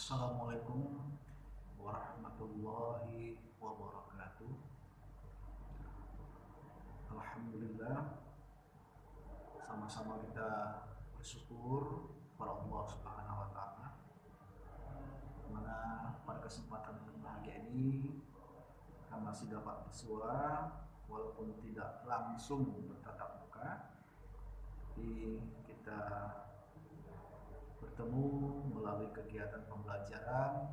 Assalamualaikum warahmatullahi wabarakatuh. Alhamdulillah, sama-sama kita bersyukur kepada Allah Subhanahu wa taala, mana pada kesempatan yang bahagia ini kita masih dapat bersua walaupun tidak langsung bertatap muka, tapi kita bertemu melalui kegiatan pembelajaran,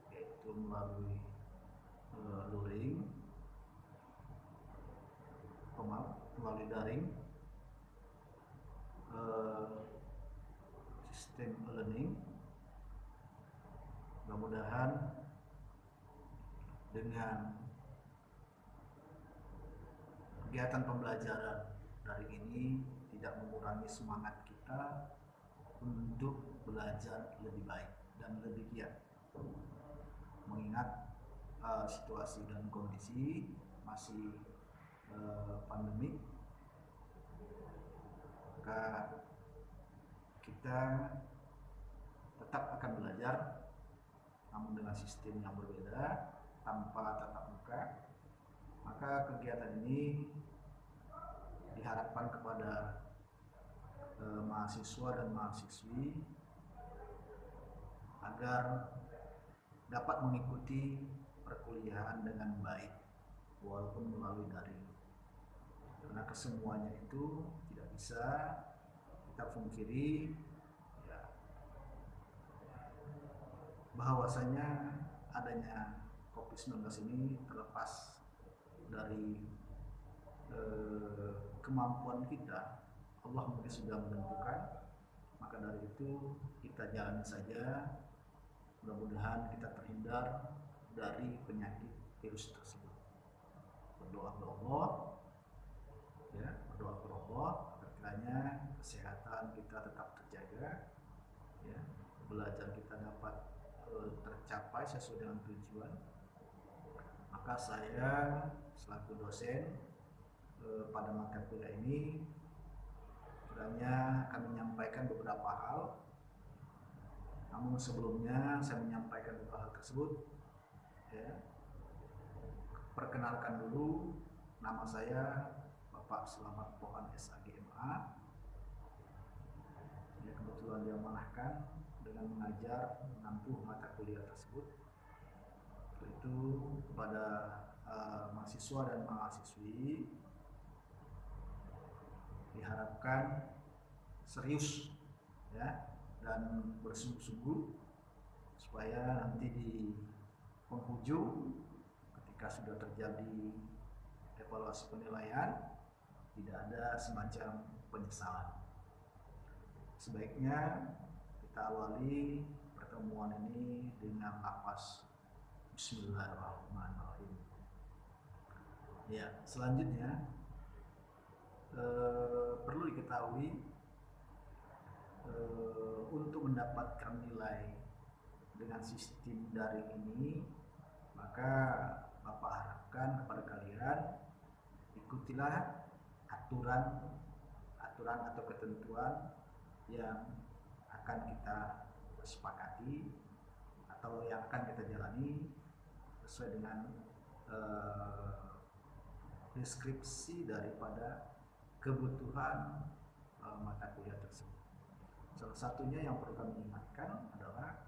yaitu melalui luring, melalui daring, sistem learning. Mudah-mudahan dengan kegiatan pembelajaran daring ini tidak mengurangi semangat kita untuk belajar lebih baik dan lebih giat, mengingat situasi dan kondisi masih pandemik. Maka kita tetap akan belajar, namun dengan sistem yang berbeda, tanpa tatap muka. Maka kegiatan ini diharapkan kepada mahasiswa dan mahasiswi agar dapat mengikuti perkuliahan dengan baik walaupun melalui daring, karena kesemuanya itu tidak bisa kita pungkiri ya, bahwasanya adanya COVID-19 ini terlepas dari kemampuan kita. Allah mungkin sudah menentukan, maka dari itu kita jalani saja. Mudah-mudahan kita terhindar dari penyakit virus tersebut. Berdoa kepada Allah, ya, berdoa kepada Allah agar kiranya kesehatan kita tetap terjaga, ya, belajar kita dapat tercapai sesuai dengan tujuan. Maka saya selaku dosen pada mata kuliah ini kiranya akan menyampaikan beberapa hal. Namun sebelumnya saya menyampaikan beberapa hal tersebut, ya, perkenalkan dulu, nama saya Bapak Selamat Pohan SAGMA. Ya, kebetulan diamanahkan dengan mengajar menempuh mata kuliah tersebut, yaitu kepada mahasiswa dan mahasiswi diharapkan serius, ya, dan bersungguh-sungguh supaya nanti di penghujung ketika sudah terjadi evaluasi penilaian tidak ada semacam penyesalan. Sebaiknya kita awali pertemuan ini dengan lafaz Bismillahirrahmanirrahim. Ya, selanjutnya perlu diketahui, untuk mendapatkan nilai dengan sistem daring ini, maka Bapak harapkan kepada kalian ikutilah aturan atau ketentuan yang akan kita sepakati atau yang akan kita jalani sesuai dengan deskripsi daripada kebutuhan mata kuliah tersebut. Salah satunya yang perlu kami ingatkan adalah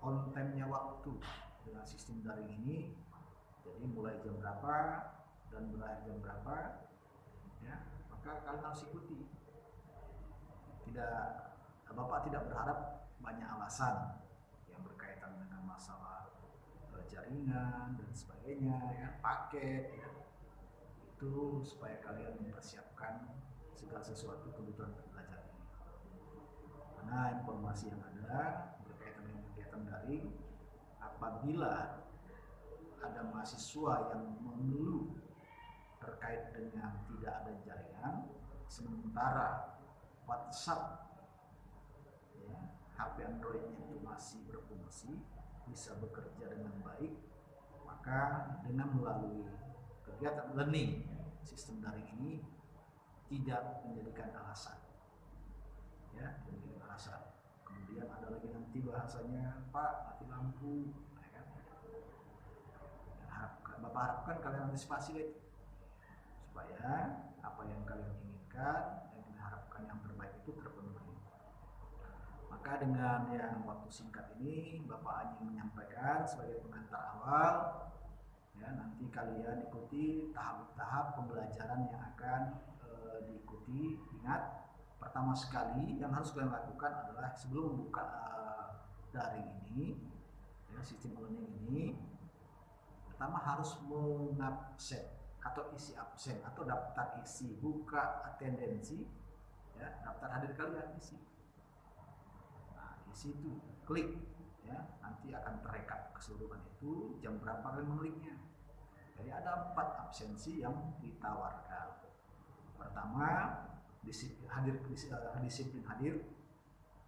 on time-nya waktu dengan sistem daring ini. Jadi mulai jam berapa dan berakhir jam berapa, ya, maka kalian harus ikuti. Bapak tidak berharap banyak alasan yang berkaitan dengan masalah jaringan dan sebagainya, ya, paket, ya. Itu supaya kalian mempersiapkan segala sesuatu kebutuhan belajar ini. Karena informasi yang ada berkaitan dengan kegiatan daring, apabila ada mahasiswa yang mengeluh terkait dengan tidak ada jaringan, sementara WhatsApp, ya, HP Androidnya itu masih berfungsi, bisa bekerja dengan baik, maka dengan melalui kegiatan learning sistem daring ini tidak menjadikan alasan, ya, menjadikan alasan. Kemudian ada lagi nanti bahasanya, Pak mati lampu, ya kan? Bapak harapkan kalian antisipasi itu, supaya apa yang kalian inginkan, yang kalian harapkan yang terbaik itu terpenuhi. Maka dengan yang waktu singkat ini, Bapak hanya menyampaikan sebagai pengantar awal, ya, nanti kalian ikuti tahap-tahap pembelajaran yang akan diikuti. Ingat, pertama sekali yang harus kalian lakukan adalah sebelum membuka daring ini, ya, sistem learning ini, pertama harus mengabsen atau isi absen atau daftar isi, buka atendensi, ya, daftar hadir kalian isi. Nah, isi itu klik, ya, nanti akan terekap keseluruhan itu jam berapa kalian mengkliknya. Jadi ada 4 absensi yang ditawarkan. Pertama, disiplin hadir,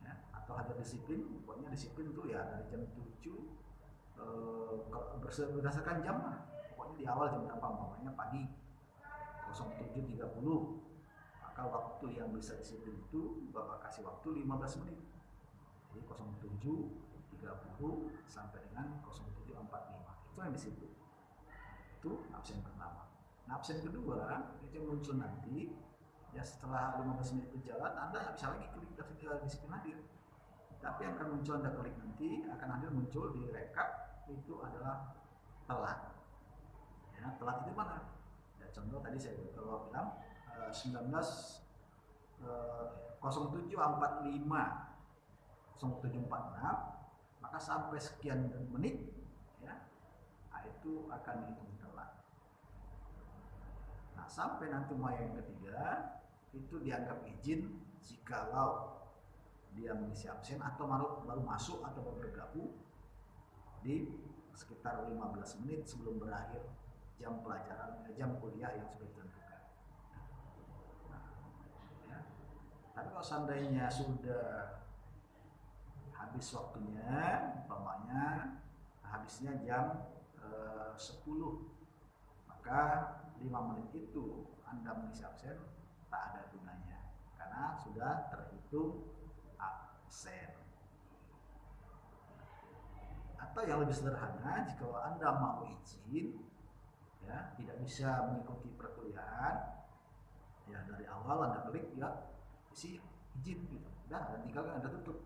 ya, atau hadir disiplin. Pokoknya disiplin itu ya dari jam 7 berdasarkan jam lah. Pokoknya di awal jam berapa, umpamanya pagi 07.30. Maka waktu yang bisa disiplin itu Bapak kasih waktu 15 menit. Jadi 07.30 sampai dengan 07.45. Itu yang disiplin. Itu absen pertama. Nah, absen kedua itu yang muncul nanti, ya, setelah 15 menit berjalan Anda bisa lagi klik disiplin hadir. Tapi yang akan muncul Anda klik nanti akan hadir muncul di rekap, itu adalah telat. Ya, telat itu mana? Ya, contoh tadi saya bilang 07.45 07.46, maka sampai sekian menit, ya, nah, itu akan dihitung telat. Nah, sampai nanti mulai yang ketiga itu dianggap izin jikalau dia mengisi absen atau baru masuk atau baru bergabung di sekitar 15 menit sebelum berakhir jam pelajaran, jam kuliah yang sudah ditentukan. Nah, ya. Tapi kalau seandainya sudah habis waktunya, umpamanya habisnya jam 10, maka 5 menit itu Anda mengisi absen tak ada gunanya karena sudah terhitung absen. Atau yang lebih sederhana, jika Anda mau izin, ya, tidak bisa mengikuti perkuliahan, ya, dari awal Anda klik, ya, isi izin gitu, dan tinggal Anda tutup.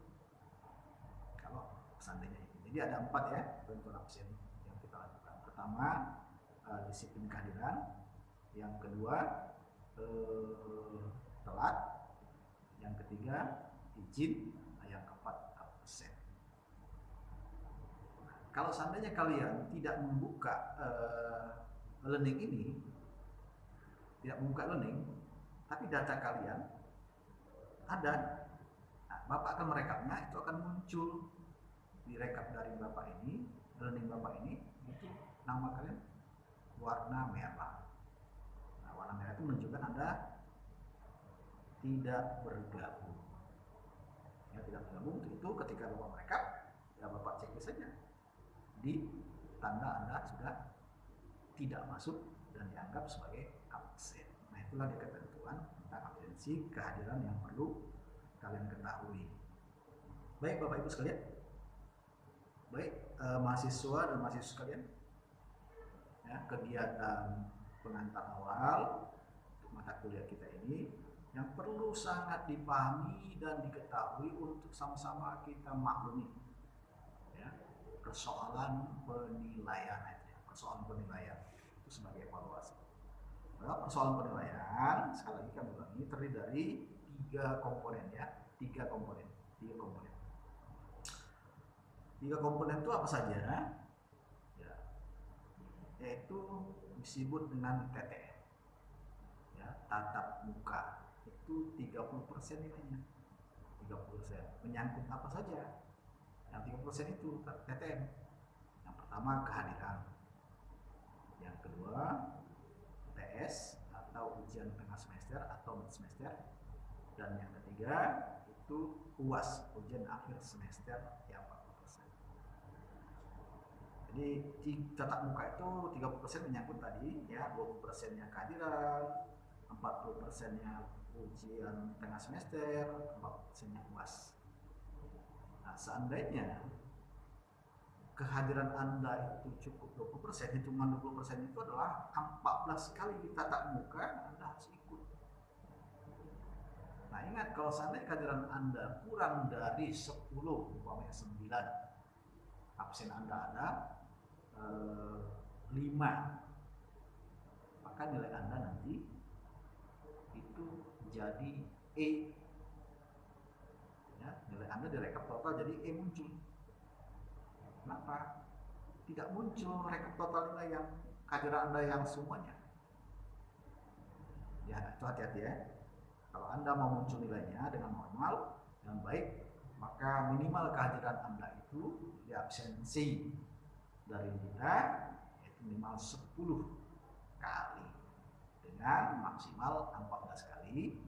Kalau seandainya itu, jadi ada 4 ya bentuk absen yang kita lakukan. Pertama, disiplin kehadiran. Yang kedua, telat. Yang ketiga, izin. Yang keempat, absen. Kalau seandainya kalian tidak membuka learning ini, tidak membuka learning, tapi data kalian ada, nah, Bapak akan merekapnya, itu akan muncul di rekap dari Bapak ini, learning Bapak ini, itu nama kalian warna merah. Nah, warna merah itu menunjukkan Anda tidak bergabung. Ya, tidak bergabung itu ketika Bapak merekap, ya Bapak cek saja di tanda Anda sudah tidak masuk dan dianggap sebagai absen. Nah, itulah dia ketentuan tentang absensi kehadiran yang perlu kalian ketahui. Baik Bapak Ibu sekalian, baik mahasiswa dan mahasiswa sekalian, ya, kegiatan pengantar awal untuk mata kuliah kita ini yang perlu sangat dipahami dan diketahui untuk sama-sama kita maklumi, ya, persoalan penilaian, persoalan penilaian itu sebagai evaluasi. Nah, persoalan penilaian sekali lagi kami ulangi terdiri dari 3 komponen, ya, 3 komponen. 3 komponen itu apa saja? Ya, yaitu disebut dengan TTM, ya, tatap muka. Itu 30% nilainya. 30%. Menyangkut apa saja? Yang 30% itu TTM. Yang pertama kehadiran. Yang kedua UTS atau ujian tengah semester atau mid semester. Dan yang ketiga itu UAS, ujian akhir semester yang 40%. Jadi tatap muka itu 30% menyangkut tadi, ya, 20%-nya kehadiran, 40%-nya ujian tengah semester, 40%-nya UAS. Nah, seandainya kehadiran Anda itu cukup 20%, hitungan 20% itu adalah 14 kali kita tatap muka, Anda harus ikut. Nah, ingat kalau seandainya kehadiran Anda kurang dari 10, umpamanya 9, absen Anda ada 5, maka nilai Anda nanti itu jadi E. Ya, nilai Anda direkap total jadi E muncul. Kenapa? Tidak muncul rekap total nilai yang kehadiran Anda yang semuanya. Ya, itu hati-hati ya. Kalau Anda mau muncul nilainya dengan normal, dengan baik, maka minimal kehadiran Anda itu di absensi dari kita yaitu minimal 10 kali dengan maksimal 14 kali,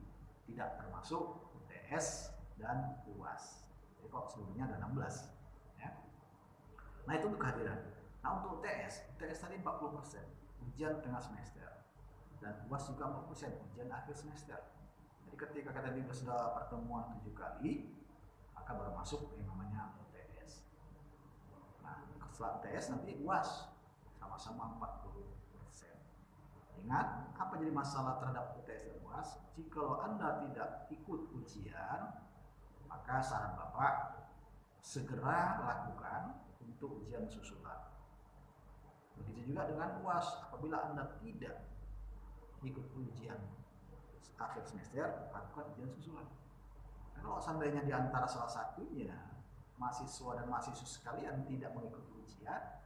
tidak termasuk UTS dan UAS. Jadi kok seluruhnya ada 16 ya. Nah, itu untuk kehadiran. Nah, untuk UTS tadi 40%, ujian tengah semester. Dan UAS juga 40%, ujian akhir semester. Jadi ketika kita sudah pertemuan 7 kali, maka baru masuk yang namanya UTS. Nah, setelah UTS nanti UAS sama-sama 40%. Ingat, apa jadi masalah terhadap UTS dan UAS? Jika Anda tidak ikut ujian, maka saran Bapak segera lakukan untuk ujian susulan. Begitu juga dengan UAS, apabila Anda tidak ikut ujian akhir semester, lakukan ujian susulan. Nah, kalau seandainya di antara salah satunya mahasiswa dan mahasiswa sekalian tidak mengikuti ujian,